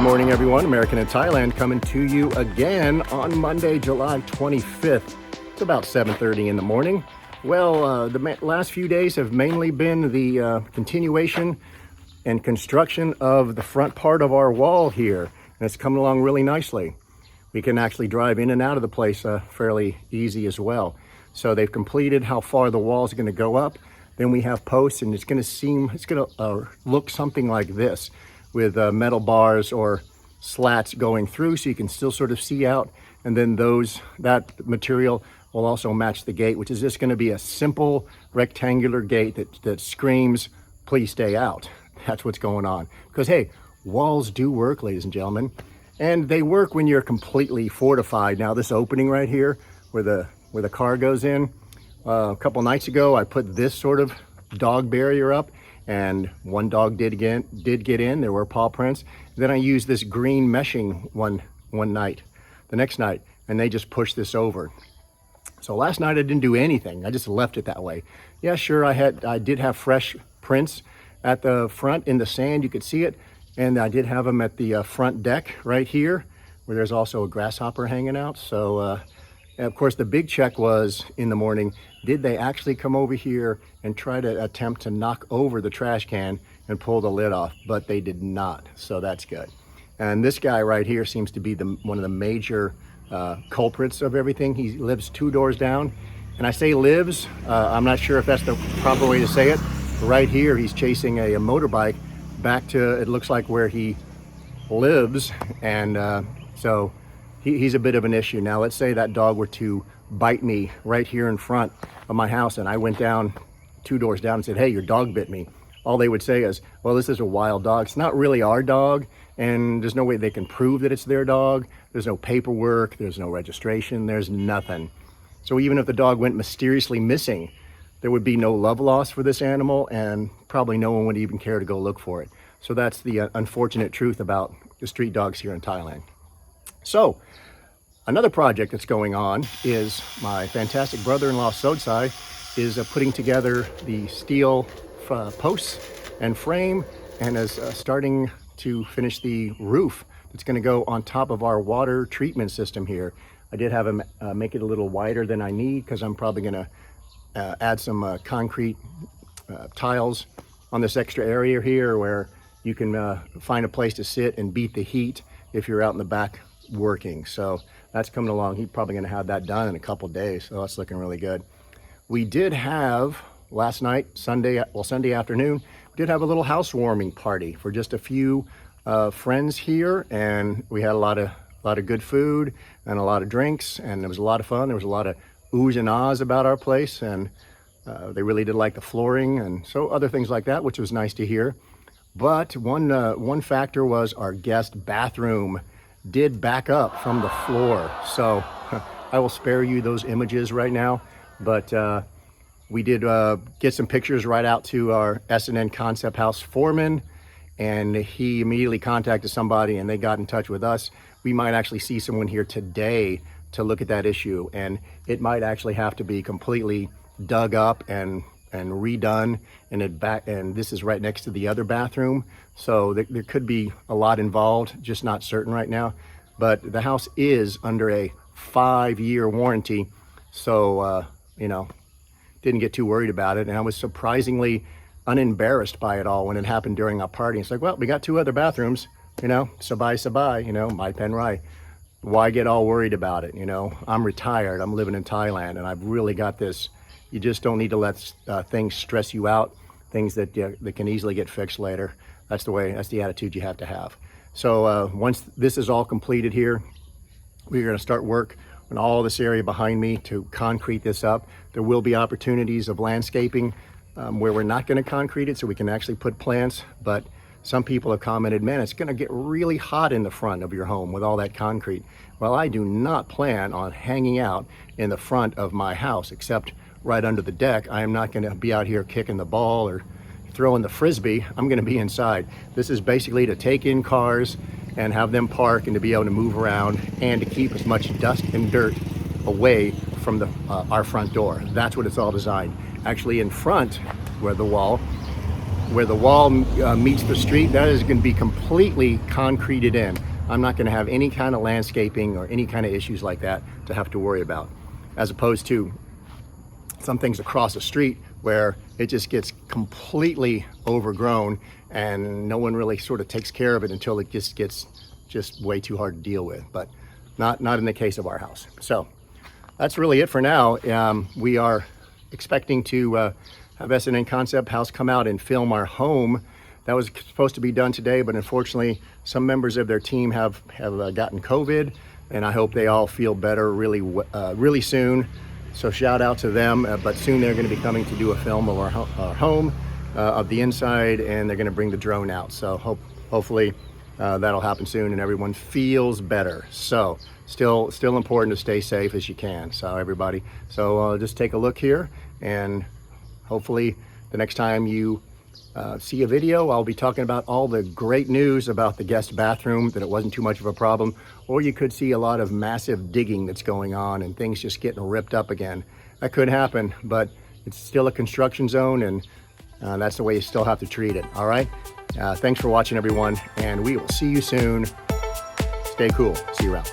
morning, everyone. American in Thailand coming to you again on Monday, July 25th. It's about 7:30 in the morning. Well, the last few days have mainly been the continuation and construction of the front part of our wall here. And it's coming along really nicely. We can actually drive in and out of the place fairly easy as well. So they've completed how far the wall is going to go up. Then we have posts, and it's going to look something like this, with metal bars or slats going through, so you can still sort of see out. And then that material will also match the gate, which is just going to be a simple rectangular gate that screams, "Please stay out." That's what's going on. Because hey, walls do work, ladies and gentlemen, and they work when you're completely fortified. Now this opening right here, where the car goes in, a couple nights ago, I put this sort of dog barrier up, and one dog did get in. There were paw prints. Then I used this green meshing one night, the next night, and they just pushed this over. So last night I didn't do anything. I just left it that way. Yeah, sure, I did have fresh prints at the front in the sand. You could see it, and I did have them at the front deck right here, where there's also a grasshopper hanging out. So. And of course, the big check was in the morning, did they actually come over here and try to attempt to knock over the trash can and pull the lid off? But they did not, so that's good. And this guy right here seems to be one of the major culprits of everything. He lives 2 doors down. And I say lives, I'm not sure if that's the proper way to say it. Right here, he's chasing a motorbike back to, it looks like, where he lives. And so he's a bit of an issue. Now, let's say that dog were to bite me right here in front of my house, and I went down 2 doors down and said, "Hey, your dog bit me." All they would say is, "Well, this is a wild dog. It's not really our dog, and there's no way they can prove that it's their dog. There's no paperwork, there's no registration, there's nothing." So even if the dog went mysteriously missing, there would be no love loss for this animal, and probably no one would even care to go look for it. So that's the unfortunate truth about the street dogs here in Thailand. So, another project that's going on is my fantastic brother-in-law, Sodsai, is putting together the steel posts and frame, and is starting to finish the roof that's going to go on top of our water treatment system here. I did have him make it a little wider than I need, because I'm probably going to add some concrete tiles on this extra area here, where you can find a place to sit and beat the heat if you're out in the back working. So that's coming along. He's probably going to have that done in a couple days, so that's looking really good. We did have last night, Sunday afternoon, we did have a little housewarming party for just a few friends here, and we had a lot of good food and a lot of drinks, and it was a lot of fun. There was a lot of oohs and ahs about our place, and they really did like the flooring and so other things like that, which was nice to hear. But one factor was our guest bathroom did back up from the floor. So I will spare you those images right now, but we did get some pictures right out to our S&N Concept House foreman, and he immediately contacted somebody, and they got in touch with us. We might actually see someone here today to look at that issue, and it might actually have to be completely dug up and redone, and this is right next to the other bathroom, so there could be a lot involved, just not certain right now. But the house is under a 5-year warranty, so didn't get too worried about it, and I was surprisingly unembarrassed by it all when it happened during our party. It's like, well, we got 2 other bathrooms, sabai, mai pen rai. Why get all worried about it? I'm retired, I'm living in Thailand, and I've really got this. You just don't need to let things stress you out, things that can easily get fixed later. That's the attitude you have to have. So once this is all completed here, we're going to start work on all this area behind me to concrete this up. There will be opportunities of landscaping where we're not going to concrete it, so we can actually put plants. But some people have commented, man, it's going to get really hot in the front of your home with all that concrete. Well, I do not plan on hanging out in the front of my house, except right under the deck. I am not going to be out here kicking the ball or throwing the frisbee. I'm going to be inside. This is basically to take in cars and have them park, and to be able to move around, and to keep as much dust and dirt away from our front door. That's what it's all designed. Actually, in front where the wall, where the wall meets the street, that is going to be completely concreted in. I'm not going to have any kind of landscaping or any kind of issues like that to have to worry about, as opposed to some things across the street where it just gets completely overgrown and no one really sort of takes care of it until it just gets way too hard to deal with. But not in the case of our house. So that's really it for now. We are expecting to have S&N Concept House come out and film our home. That was supposed to be done today, but unfortunately some members of their team have gotten COVID, and I hope they all feel better really soon. So shout out to them, but soon they're going to be coming to do a film of our home, of the inside, and they're going to bring the drone out. So hopefully that'll happen soon and everyone feels better. So still important to stay safe as you can. So everybody, just take a look here, and hopefully the next time you see a video, I'll be talking about all the great news about the guest bathroom, that it wasn't too much of a problem, or you could see a lot of massive digging that's going on and things just getting ripped up again. That could happen, but it's still a construction zone, and that's the way you still have to treat it. All right. Thanks for watching, everyone, and we will see you soon. Stay cool. See you around.